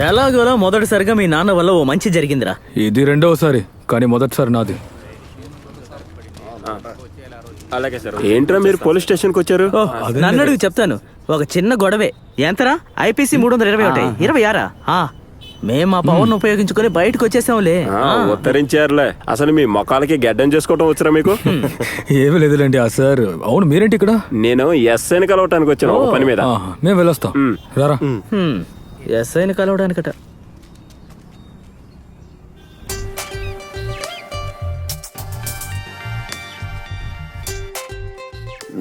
ఎలాగోలా మొదటిసారిగా మీ నాన్న వల్ల ఓ మంచి జరిగిందిరా. ఇది రెండవసారి, కానీ మొదటిసారి నాది. ఏంట్రా మీరు పోలీస్ స్టేషన్కి వచ్చారు? నన్ను అడుగు చెప్తాను. ఒక చిన్న గొడవే. ఎంతరా? IPC 321 26. మేము మా పవన్ ఉపయోగించుకుని బయటకు వచ్చేసాంలే. ఉత్తరించారులే. అసలు మీ మొఖాలకి గడ్డం చేసుకోవటం వచ్చరా మీకు? ఏమీ లేదులేండి. సార్ అవును, మీరేంటి ఇక్కడ? నేను ఎస్ఐని కలవటానికి వచ్చాను ఒక పని మీద. మేము వెళ్ళొస్తాం, రారా. ఎస్ఐని కలవడానికట.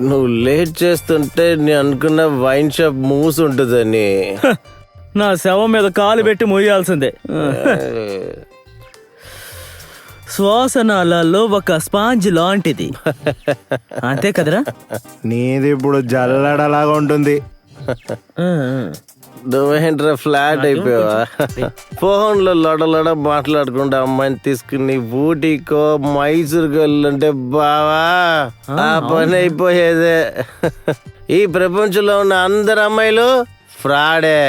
నువ్వు లేట్ చేస్తుంటే నేను అనుకున్న వైన్ షాప్ మూసి ఉంటుందని. నా శవం మీద కాలు పెట్టి మొయ్యాల్సిందే. శ్వాసనాళాల్లో ఒక స్పాంజ్ లాంటిది, అంతే కదరా? నీది ఇప్పుడు జల్లడలాగా ఉంటుంది. నువ్వేంట్రా ఫ్లాట్ అయిపోయావా? ఫోన్ లో లొడలొడ మాట్లాడుకుంటే అమ్మాయిని తీసుకుని ఊటీకో మైసూరుకో వెళ్ళంటే బావా ఆ పని అయిపోయేదే. ఈ ప్రపంచంలో ఉన్న అందరు అమ్మాయిలు ఫ్రాడే.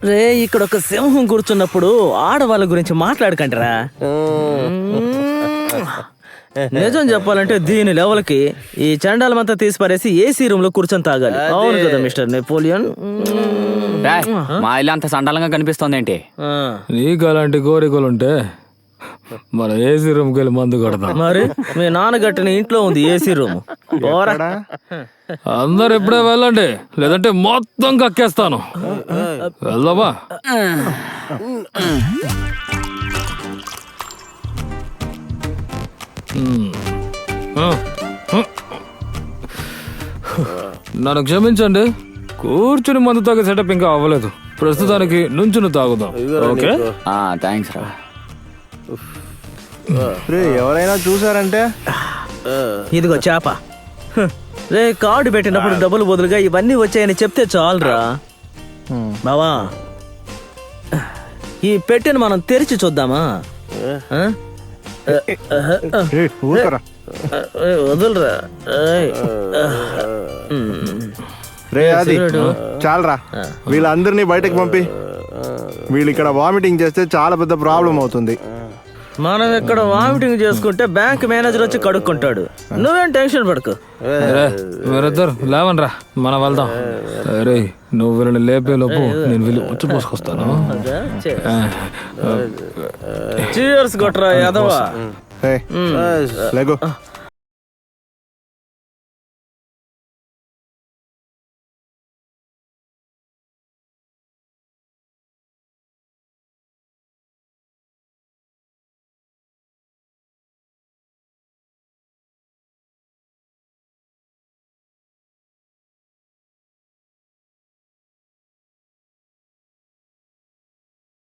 రే, ఇక్కడ ఒక సింహం కూర్చున్నప్పుడు ఆడవాళ్ళ గురించి మాట్లాడకండిరా. నిజం చెప్పాలంటే దీని లెవెల్కి ఈ చండాలమంతా తీసి పారేసి ఏసీ రూమ్ లో కూర్చొని తాగాలి. అవును కదా మిస్టర్ నెపోలియన్? మా ఇల్లు అంత సండాలంగా కనిపిస్తుంది ఏంటి? నీకు అలాంటి కోరికలుంటే మన ఏసీ రూమ్కి వెళ్ళి మందు కొడతాం. మరి మీ నాన్నగట్టిన ఇంట్లో ఉంది ఏసీ రూమ్. అందరు ఇప్పుడే వెళ్ళండి, లేదంటే మొత్తం కక్కేస్తాను. వెళ్దామా? నన్ను క్షమించండి, కూర్చుని మందు తాగే సెటప్ ఇంకా అవ్వలేదు. ప్రస్తుతానికి నుంచుని తాగుదాం. ఓకే, థ్యాంక్స్ రా. ఎవరైనా చూసారంటే ఇదిగో చేప. రే, కార్డు పెట్టినప్పుడు డబ్బులు బదులుగా ఇవన్నీ వచ్చాయని చెప్తే చాలురా. బావా, ఈ పెట్టెను మనం తెరిచి చూద్దామా? వదులురా. రే అది చాలరా, వీళ్ళందరినీ బయటకు పంపి. వీళ్ళు ఇక్కడ వామిటింగ్ చేస్తే చాలా పెద్ద ప్రాబ్లం అవుతుంది. మనం ఇక్కడ వామిటింగ్ చేసుకుంటే బ్యాంక్ మేనేజర్ వచ్చి కడుక్కుంటాడు. నువ్వేం టెన్షన్ పడకు. మీరిద్దరు లేవనరా, మనం వెళ్దాం. అరే, నువ్వు వీళ్ళని లేపే లోపు నేను వీళ్ళు వచ్చి పోసుకొస్తాను. చీర్స్ కొట్రా యాదవా. లేగు.